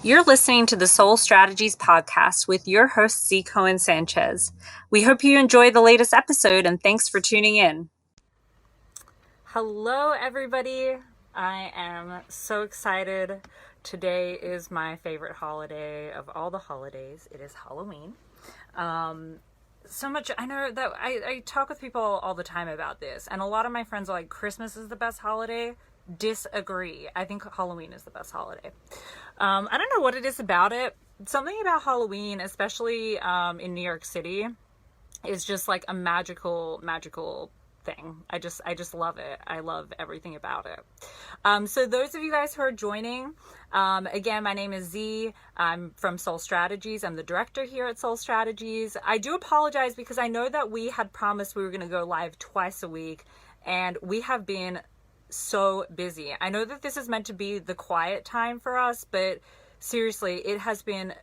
You're listening to the SoleStrategies podcast with your host, Z. Cohen Sanchez. We hope you enjoy the latest episode and thanks for tuning in. Hello, everybody. I am so excited. Today is my favorite holiday of all the holidays. It is Halloween. So much, I know that I talk with people all the time about this, and a lot of my friends are like, Christmas is the best holiday. Disagree. I think Halloween is the best holiday. I don't know what it is about it. Something about Halloween, especially in New York City, is just like a magical thing. I just love it. I love everything about it. So those of you guys who are joining, again, my name is Z. I'm from SoleStrategies. I'm the director here at SoleStrategies. I do apologize because I know that we had promised we were going to go live twice a week, and we have been so busy. I know that this is meant to be the quiet time for us, but seriously, it has been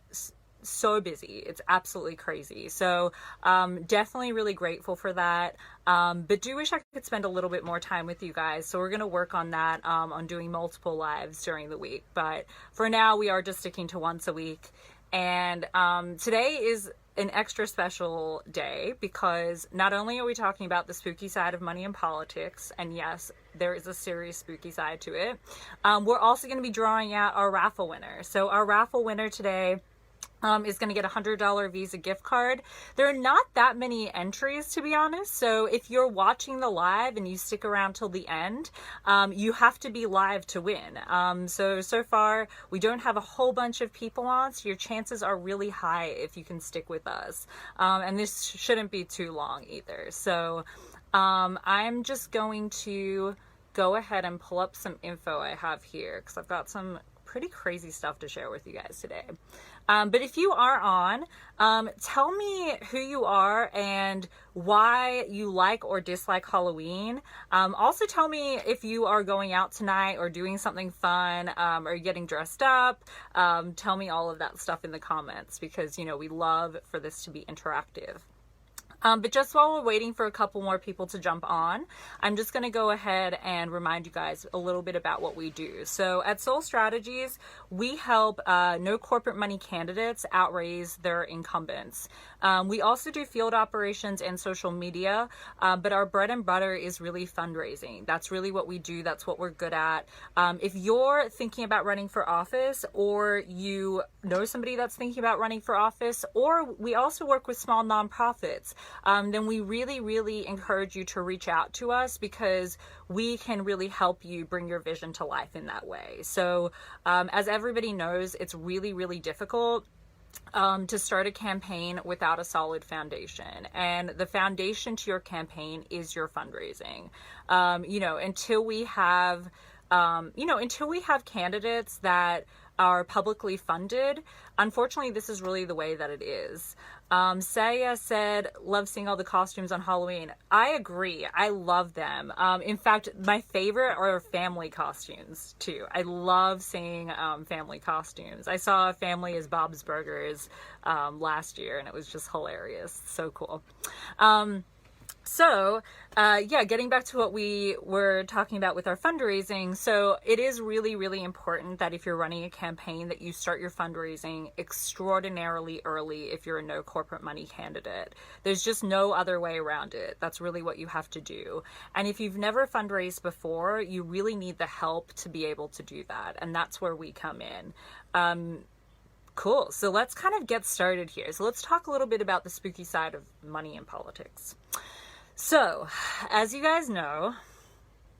so busy. It's absolutely crazy. So definitely really grateful for that. But do wish I could spend a little bit more time with you guys. So we're going to work on that, on doing multiple lives during the week. But for now, we are just sticking to once a week. And today is an extra special day because not only are we talking about the spooky side of money and politics, and yes, there is a serious spooky side to it, we're also going to be drawing out our raffle winner. So our raffle winner today is going to get a $100 Visa gift card. There are not that many entries, to be honest. So if you're watching the live and you stick around till the end, you have to be live to win. So far, we don't have a whole bunch of people on, so your chances are really high if you can stick with us. And this shouldn't be too long either. So I'm just going to go ahead and pull up some info I have here because I've got some pretty crazy stuff to share with you guys today. But if you are on, tell me who you are and why you like or dislike Halloween. Also tell me if you are going out tonight or doing something fun, or getting dressed up. Tell me all of that stuff in the comments because, you know, we love for this to be interactive. But just while we're waiting for a couple more people to jump on, I'm just going to go ahead and remind you guys a little bit about what we do. So at SoleStrategies, we help no corporate money candidates outraise their incumbents. We also do field operations and social media, but our bread and butter is really fundraising. That's really what we do. That's what we're good at. If you're thinking about running for office, or you know somebody that's thinking about running for office, or we also work with small nonprofits, then we really encourage you to reach out to us because we can really help you bring your vision to life in that way. So as everybody knows, it's really difficult to start a campaign without a solid foundation. And the foundation to your campaign is your fundraising. Until we have candidates that are publicly funded, unfortunately, this is really the way that it is. Saya said, love seeing all the costumes on Halloween. I agree. I love them. In fact, my favorite are family costumes too. I love seeing family costumes. I saw a family as Bob's Burgers last year, and it was just hilarious. So cool. Getting back to what we were talking about with our fundraising. So it is really important that if you're running a campaign that you start your fundraising extraordinarily early if you're a no corporate money candidate. There's just no other way around it. That's really what you have to do. And if you've never fundraised before, you really need the help to be able to do that. And that's where we come in. Cool. So let's kind of get started here. So let's talk a little bit about the spooky side of money and politics. So, as you guys know,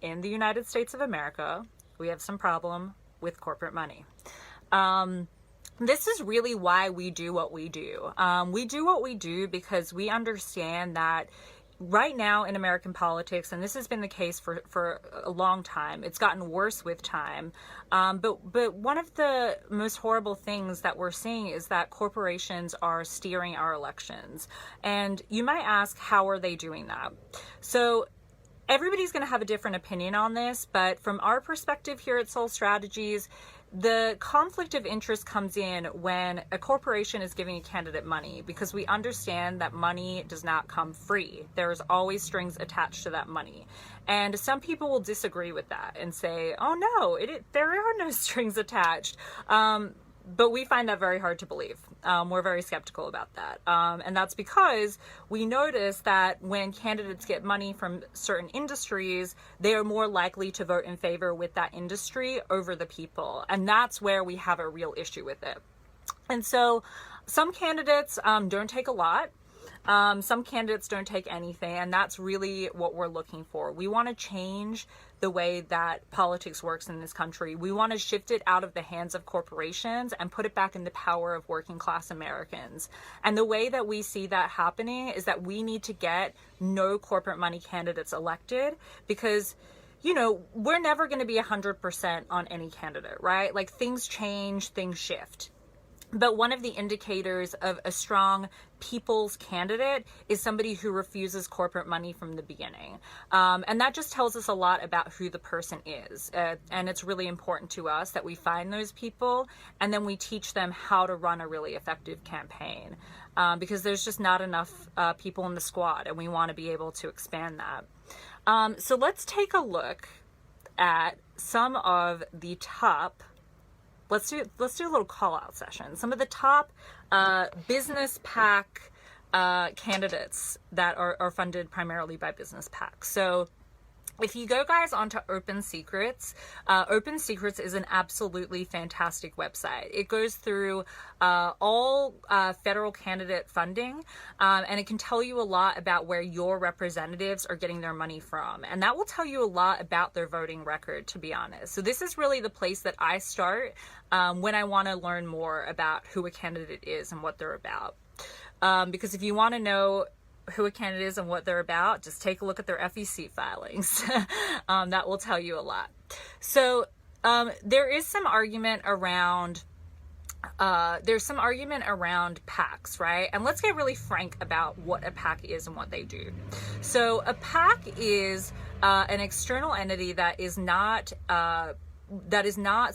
in the United States of America, we have some problem with corporate money. This is really why we do what we do. We do what we do because we understand that right now in American politics, and this has been the case for a long time, it's gotten worse with time. But one of the most horrible things that we're seeing is that corporations are steering our elections. And you might ask, how are they doing that? So everybody's going to have a different opinion on this, but from our perspective here at SoleStrategies, the conflict of interest comes in when a corporation is giving a candidate money, because we understand that money does not come free. There's always strings attached to that money. And some people will disagree with that and say, oh no, there are no strings attached. but we find that very hard to believe. We're very skeptical about that. And that's because we notice that when candidates get money from certain industries, they are more likely to vote in favor with that industry over the people. And that's where we have a real issue with it. And so some candidates don't take a lot. Some candidates don't take anything, and that's really what we're looking for. We want to change the way that politics works in this country. We want to shift it out of the hands of corporations and put it back in the power of working class Americans. And the way that we see that happening is that we need to get no corporate money candidates elected, because we're never going to be 100% on any candidate, right? Like, things change, things shift. But one of the indicators of a strong people's candidate is somebody who refuses corporate money from the beginning. And that just tells us a lot about who the person is. And it's really important to us that we find those people and then we teach them how to run a really effective campaign. Because there's just not enough people in the squad, and we want to be able to expand that. So let's take a look at some of the top. Let's do a little call out session. Some of the top business PAC candidates that are funded primarily by business PACs. So if you go, guys, onto Open Secrets, Open Secrets is an absolutely fantastic website. It goes through all federal candidate funding, and it can tell you a lot about where your representatives are getting their money from. And that will tell you a lot about their voting record, to be honest. So this is really the place that I start when I want to learn more about who a candidate is and what they're about. Because if you want to know who a candidate is and what they're about, just take a look at their FEC filings. That will tell you a lot. So there is some argument around PACs, right? And let's get really frank about what a PAC is and what they do. So a PAC is an external entity that is not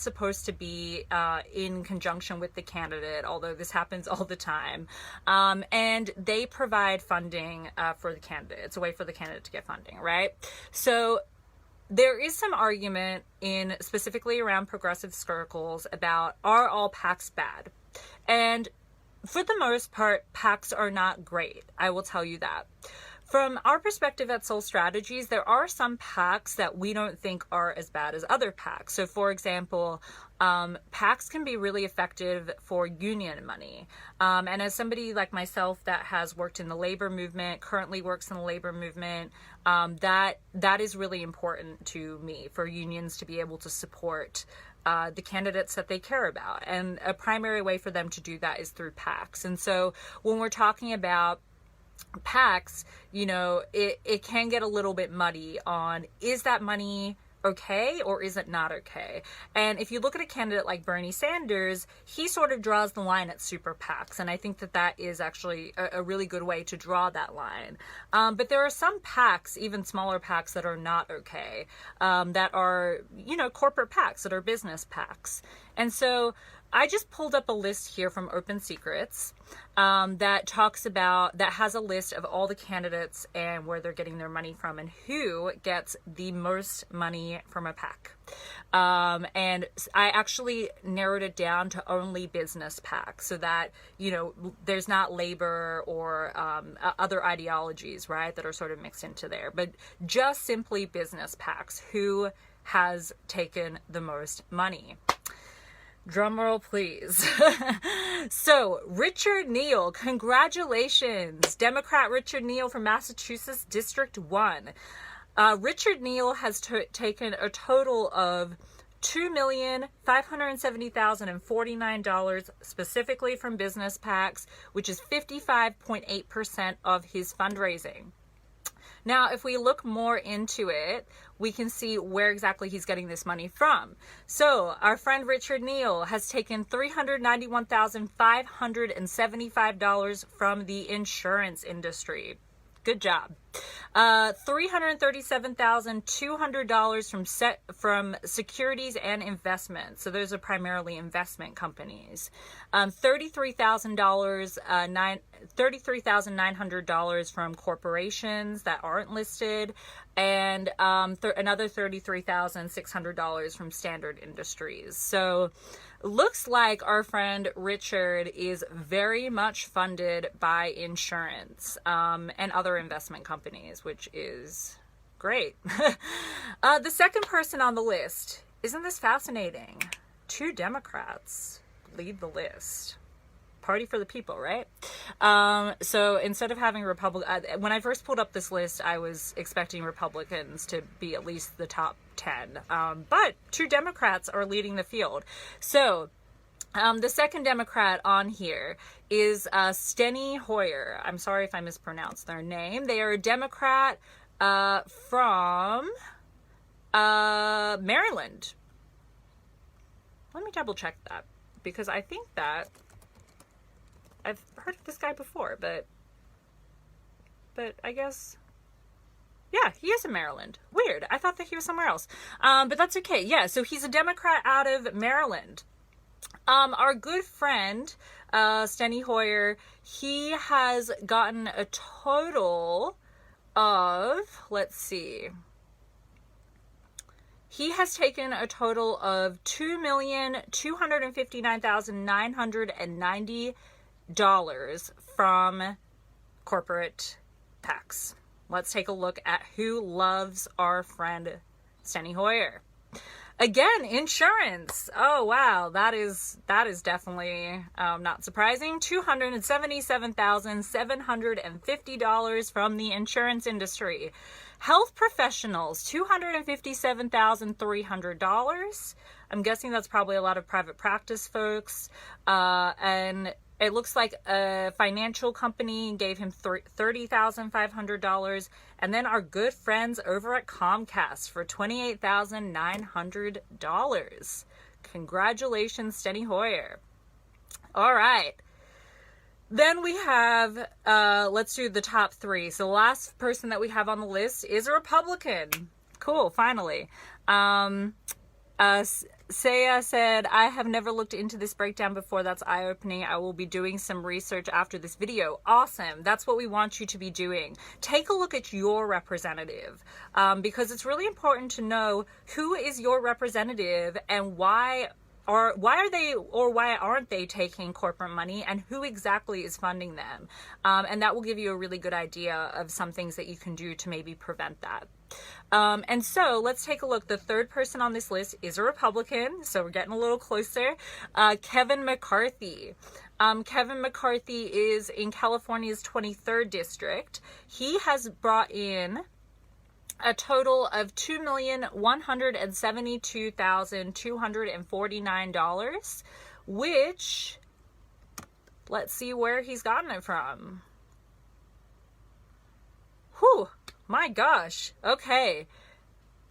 supposed to be in conjunction with the candidate, although this happens all the time. And they provide funding for the candidate. It's a way for the candidate to get funding, right? So there is some argument specifically around progressive circles about, are all PACs bad? And for the most part, PACs are not great. I will tell you that. From our perspective at SoleStrategies, there are some PACs that we don't think are as bad as other PACs. So, for example, PACs can be really effective for union money. And as somebody like myself that has worked in the labor movement, currently works in the labor movement, that is really important to me, for unions to be able to support the candidates that they care about. And a primary way for them to do that is through PACs. And so when we're talking about PACs, it can get a little bit muddy on, is that money okay or is it not okay? And if you look at a candidate like Bernie Sanders, he sort of draws the line at super PACs, and I think that is actually a really good way to draw that line. But there are some PACs, even smaller PACs, that are not okay, that are, corporate PACs, that are business PACs. And so I just pulled up a list here from Open Secrets that has a list of all the candidates and where they're getting their money from and who gets the most money from a PAC. And I actually narrowed it down to only business PACs, so that, there's not labor or other ideologies, right, that are sort of mixed into there, but just simply business PACs. Who has taken the most money? Drum roll, please. So, Richard Neal, congratulations. Democrat Richard Neal from Massachusetts, District 1. Richard Neal has taken a total of $2,570,049 specifically from business PACs, which is 55.8% of his fundraising. Now, if we look more into it, we can see where exactly he's getting this money from. So our friend Richard Neal has taken $391,575 from the insurance industry. Good job. $337,200 from securities and investments. So those are primarily investment companies. $33,900 from corporations that aren't listed, and another $33,600 from standard industries. So looks like our friend Richard is very much funded by insurance and other investment companies, which is great. The second person on the list, isn't this fascinating? 2 Democrats lead the list. Party for the people, right? So instead of having when I first pulled up this list, I was expecting Republicans to be at least the top 10. But 2 Democrats are leading the field. So the second Democrat on here is Steny Hoyer. I'm sorry if I mispronounced their name. They are a Democrat from Maryland. Let me double check that, because I think that I've heard of this guy before, but I guess, yeah, he is in Maryland. Weird. I thought that he was somewhere else. But that's okay. Yeah, so he's a Democrat out of Maryland. Our good friend, Steny Hoyer, he has gotten a total of, let's see, he has taken a total of $2,259,990 from corporate PACs. Let's take a look at who loves our friend Steny Hoyer. Again, insurance. Oh wow, that is definitely not surprising. $277,750 from the insurance industry. Health professionals, $257,300. I'm guessing that's probably a lot of private practice folks. And it looks like a financial company gave him $30,500. And then our good friends over at Comcast for $28,900. Congratulations, Steny Hoyer. All right. Then we have, let's do the top 3. So the last person that we have on the list is a Republican. Cool, finally. Saya said, I have never looked into this breakdown before. That's eye-opening. I will be doing some research after this video. Awesome. That's what we want you to be doing. Take a look at your representative, because it's really important to know who is your representative and why aren't they taking corporate money, and who exactly is funding them. And that will give you a really good idea of some things that you can do to maybe prevent that. And so let's take a look. The third person on this list is a Republican, so we're getting a little closer. Kevin McCarthy. Kevin McCarthy is in California's 23rd district. He has brought in a total of $2,172,249, which, let's see where he's gotten it from. Whew, my gosh. Okay.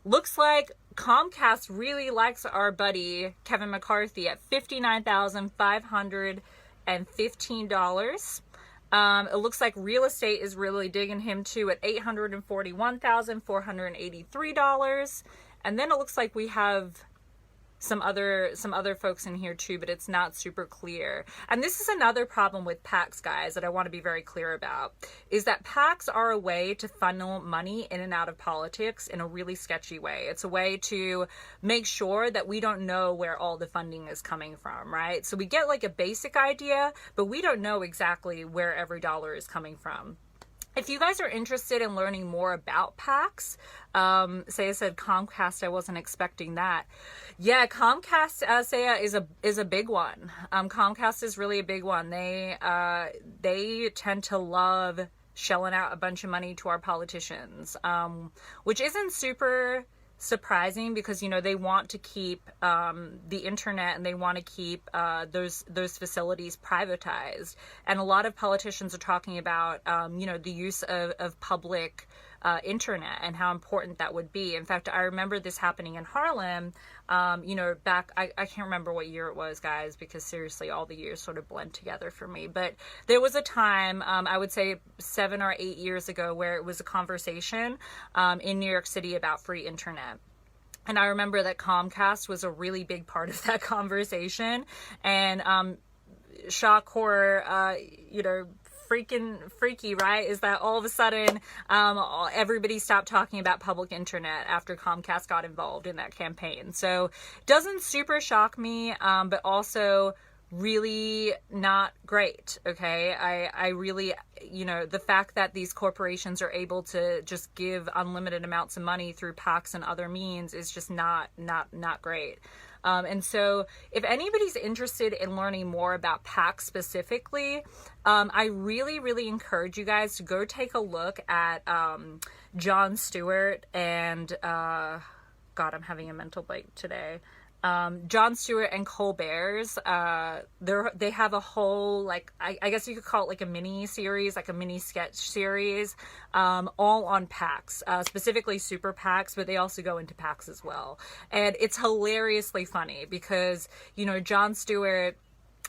Looks like Comcast really likes our buddy Kevin McCarthy at $59,515. It looks like real estate is really digging him too at $841,483. And then it looks like we have some other folks in here too, but it's not super clear. And this is another problem with PACs, guys, that I want to be very clear about, is that PACs are a way to funnel money in and out of politics in a really sketchy way. It's a way to make sure that we don't know where all the funding is coming from, right? So we get like a basic idea, but we don't know exactly where every dollar is coming from. If you guys are interested in learning more about PACs, Saya said Comcast, I wasn't expecting that. Yeah, Comcast, Saya, is a big one. Comcast is really a big one. They tend to love shelling out a bunch of money to our politicians, which isn't super surprising, because they want to keep the internet, and they want to keep those facilities privatized. And a lot of politicians are talking about the use of public internet and how important that would be. In fact, I remember this happening in Harlem, back, I can't remember what year it was, guys, because seriously, all the years sort of blend together for me. But there was a time, I would say 7 or 8 years ago, where it was a conversation in New York City about free internet. And I remember that Comcast was a really big part of that conversation. And shock, horror, freaking freaky, right? Is that all of a sudden everybody stopped talking about public internet after Comcast got involved in that campaign. So doesn't super shock me, but also really not great. Okay. I really, the fact that these corporations are able to just give unlimited amounts of money through PACs and other means is just not great. And so if anybody's interested in learning more about PACs specifically, I really, really encourage you guys to go take a look at Jon Stewart and, God, I'm having a mental blank today. Jon Stewart and Colbert's, they have a whole, I guess you could call it like a mini series, like a mini sketch series, all on PACs, specifically super PACs, but they also go into PACs as well. And it's hilariously funny because, Jon Stewart,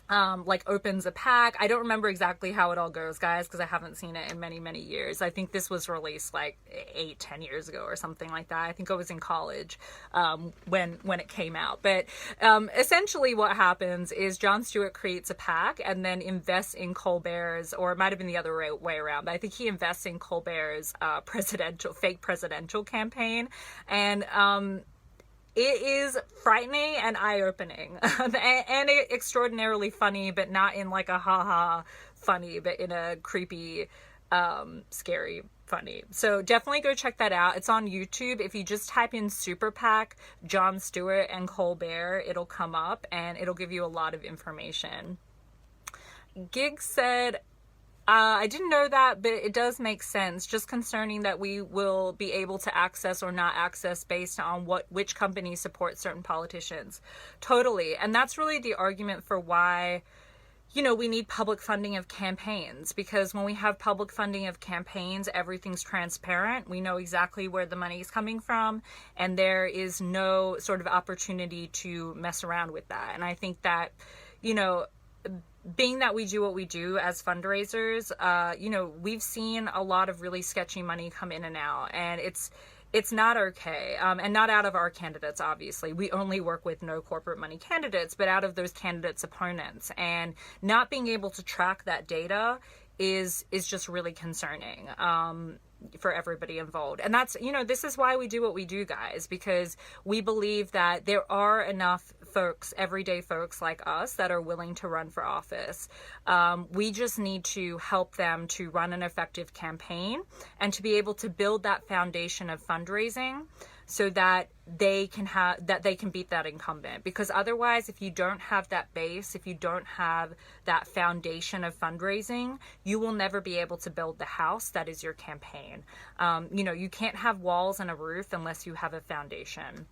opens a PAC. I don't remember exactly how it all goes, guys, because I haven't seen it in many, many years. I think this was released 8-10 years ago or something like that. I think I was in college when it came out. But essentially what happens is Jon Stewart creates a PAC and then invests in Colbert's, or it might have been the other way around, but I think he invests in Colbert's fake presidential campaign. And it is frightening and eye-opening and extraordinarily funny, but not in like a ha-ha funny, but in a creepy, scary funny. So definitely go check that out. It's on YouTube. If you just type in Super PAC, Jon Stewart and Colbert, it'll come up and it'll give you a lot of information. Gig said, I didn't know that, but it does make sense, just concerning that we will be able to access or not access based on which companies support certain politicians. Totally. And that's really the argument for why, we need public funding of campaigns, because when we have public funding of campaigns, everything's transparent. We know exactly where the money is coming from, and there is no sort of opportunity to mess around with that. And I think that, being that we do what we do as fundraisers, we've seen a lot of really sketchy money come in and out, and it's not okay. And not out of our candidates, obviously. We only work with no corporate money candidates, but out of those candidates' opponents. And not being able to track that data is just really concerning for everybody involved. And that's, this is why we do what we do, guys, because we believe that there are enough folks, everyday folks like us, that are willing to run for office. We just need to help them to run an effective campaign and to be able to build that foundation of fundraising so that they can beat that incumbent. Because otherwise, if you don't have that base, if you don't have that foundation of fundraising, you will never be able to build the house that is your campaign. You can't have walls and a roof unless you have a foundation.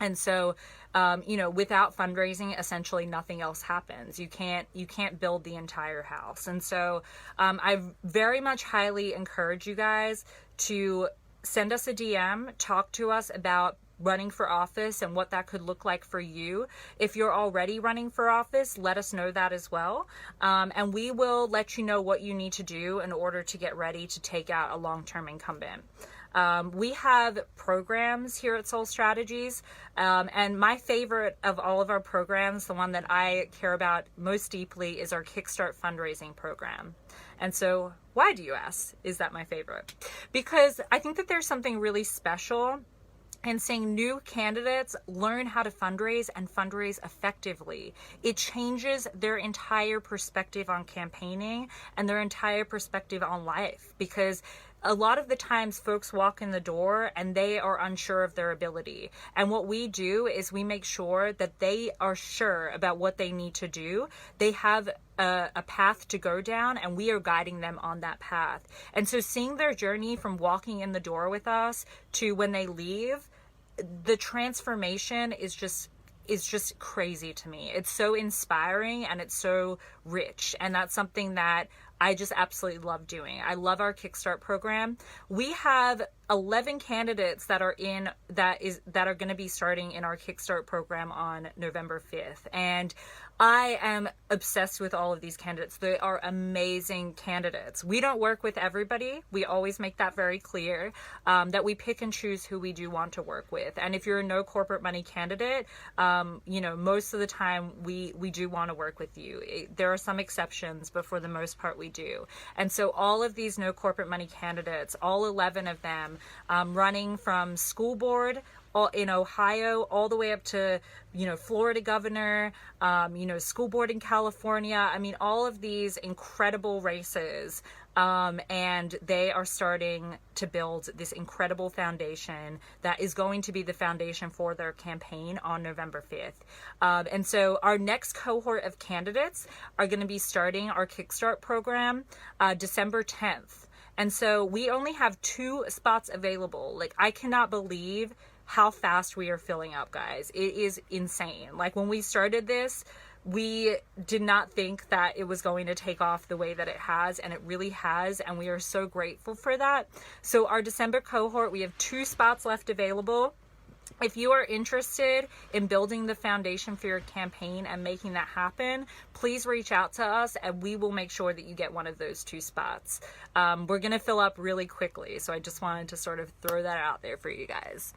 And so, without fundraising, essentially nothing else happens. You can't build the entire house. And so, I very much highly encourage you guys to send us a DM, talk to us about running for office and what that could look like for you. If you're already running for office, let us know that as well. And we will let you know what you need to do in order to get ready to take out a long-term incumbent. We have programs here at SoleStrategies, and my favorite of all of our programs, the one that I care about most deeply, is our Kickstart fundraising program. And so why, do you ask, is that my favorite? Because I think that there's something really special in seeing new candidates learn how to fundraise and fundraise effectively. It changes their entire perspective on campaigning and their entire perspective on life, because a lot of the times folks walk in the door and they are unsure of their ability. And what we do is we make sure that they are sure about what they need to do. They have a path to go down, and we are guiding them on that path. And so seeing their journey from walking in the door with us to when they leave, the transformation is just is just crazy to me. It's so inspiring and it's so rich. And that's something that I just absolutely love doing. I love our Kickstart program. We have 11 candidates that are going to be starting in our Kickstart program on November 5th. And I am obsessed with all of these candidates. They are amazing candidates. We don't work with everybody. We always make that very clear, that we pick and choose who we do want to work with. And if you're a no corporate money candidate, most of the time we do want to work with you. There are some exceptions, but for the most part we do. And so all of these no corporate money candidates, all 11 of them, running from school board in Ohio all the way up to, Florida governor, school board in California. I mean, all of these incredible races. And they are starting to build this incredible foundation that is going to be the foundation for their campaign on November 5th. And so our next cohort of candidates are going to be starting our Kickstart program December 10th. And so we only have 2 spots available. Like, I cannot believe how fast we are filling up, guys. It is insane. Like, when we started this, we did not think that it was going to take off the way that it has, and it really has, and we are so grateful for that. So our December cohort, we have 2 spots left available. If you are interested in building the foundation for your campaign and making that happen, please reach out to us and we will make sure that you get one of those 2 spots. We're going to fill up really quickly, so I just wanted to sort of throw that out there for you guys.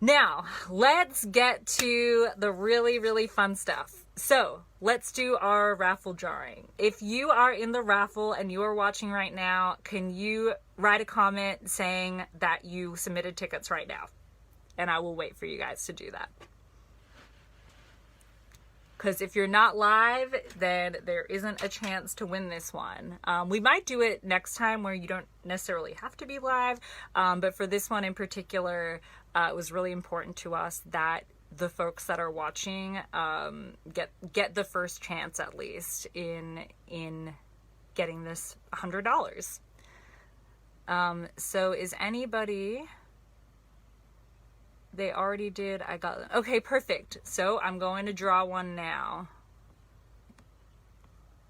Now, let's get to the really, really fun stuff. So let's do our raffle drawing. If you are in the raffle and you are watching right now, can you write a comment saying that you submitted tickets right now? And I will wait for you guys to do that. Because if you're not live, then there isn't a chance to win this one. We might do it next time where you don't necessarily have to be live. But for this one in particular, it was really important to us that the folks that are watching get the first chance, at least, in getting this $100. So is anybody... They already did. I got them. Okay, perfect. So I'm going to draw one now.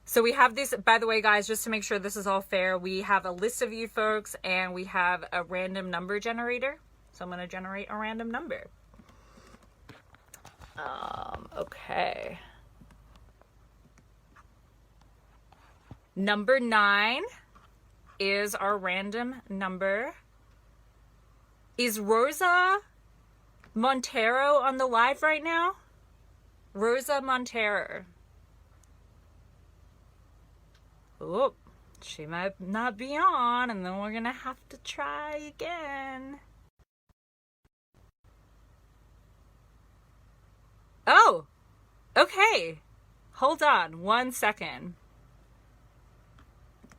So we have this, by the way, guys, just to make sure this is all fair, we have a list of you folks and we have a random number generator. So I'm going to generate a random number. Okay. Number 9 is our random number. Is Rosa Montero on the live right now? Rosa Montero. Oh, she might not be on, and then we're gonna have to try again. Oh, okay. Hold on 1 second.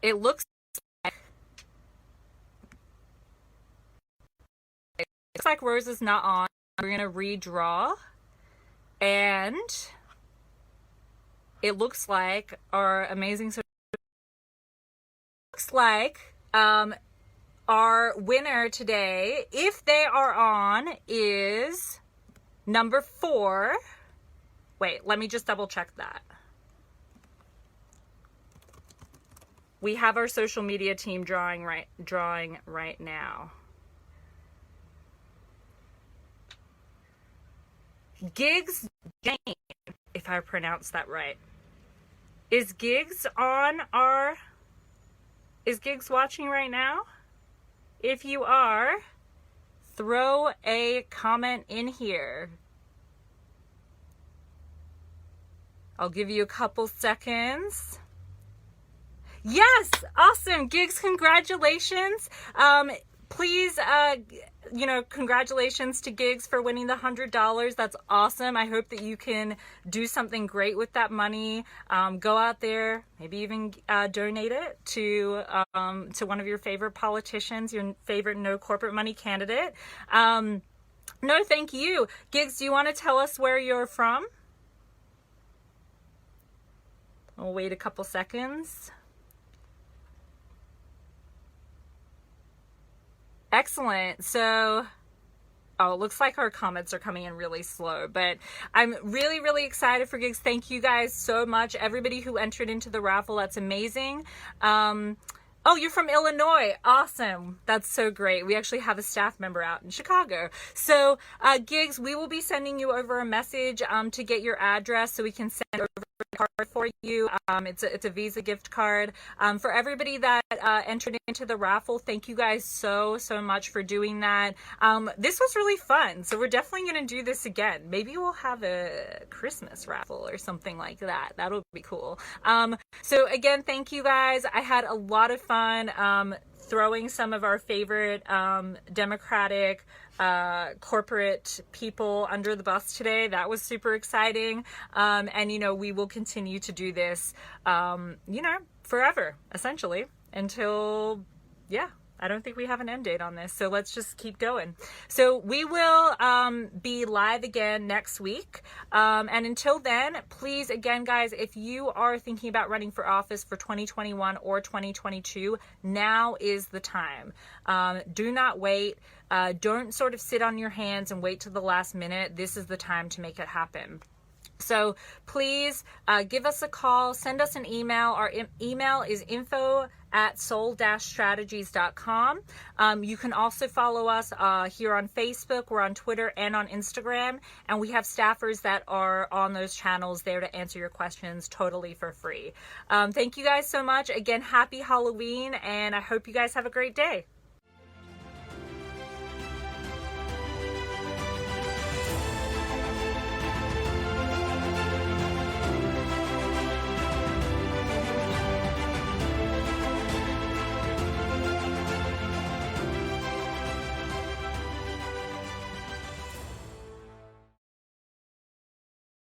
It looks like Rosa's not on. We're gonna redraw, and it looks like our amazing our winner today, if they are on, is number 4. Wait, let me just double check that. We have our social media team drawing right now. Gigs Jane, if I pronounce that right. Is Gigs watching right now? If you are, throw a comment in here. I'll give you a couple seconds. Yes, awesome. Gigs, congratulations. Please, congratulations to Gigs for winning the $100. That's awesome. I hope that you can do something great with that money. Go out there, maybe even donate it to one of your favorite politicians, your favorite no corporate money candidate. No, thank you. Gigs, do you want to tell us where you're from? We'll wait a couple seconds. Excellent. So Oh, it looks like our comments are coming in really slow, but I'm really, really excited for gigs. Thank you guys so much. Everybody who entered into the raffle, that's amazing. Oh, you're from Illinois. Awesome. That's so great. We actually have a staff member out in Chicago. So, gigs, we will be sending you over a message to get your address so we can send over a card for you. It's a Visa gift card. For everybody that entered into the raffle, thank you guys so much for doing that. This was really fun. So we're definitely going to do this again. Maybe we'll have a Christmas raffle or something like that. That'll be cool. So again, thank you guys. I had a lot of fun throwing some of our favorite Democratic corporate people under the bus today. That was super exciting. And, you know, we will continue to do this, you know, forever, essentially, until, yeah. I don't think we have an end date on this, so let's just keep going. So we will be live again next week. And until then, please, again, guys, if you are thinking about running for office for 2021 or 2022, now is the time. Do not wait. Don't sort of sit on your hands and wait till the last minute. This is the time to make it happen. So please give us a call, send us an email. Our email is info@sole.strategies.com. You can also follow us here on Facebook, we're on Twitter and on Instagram, and we have staffers that are on those channels there to answer your questions totally for free. Thank you guys so much. Again, happy Halloween, and I hope you guys have a great day.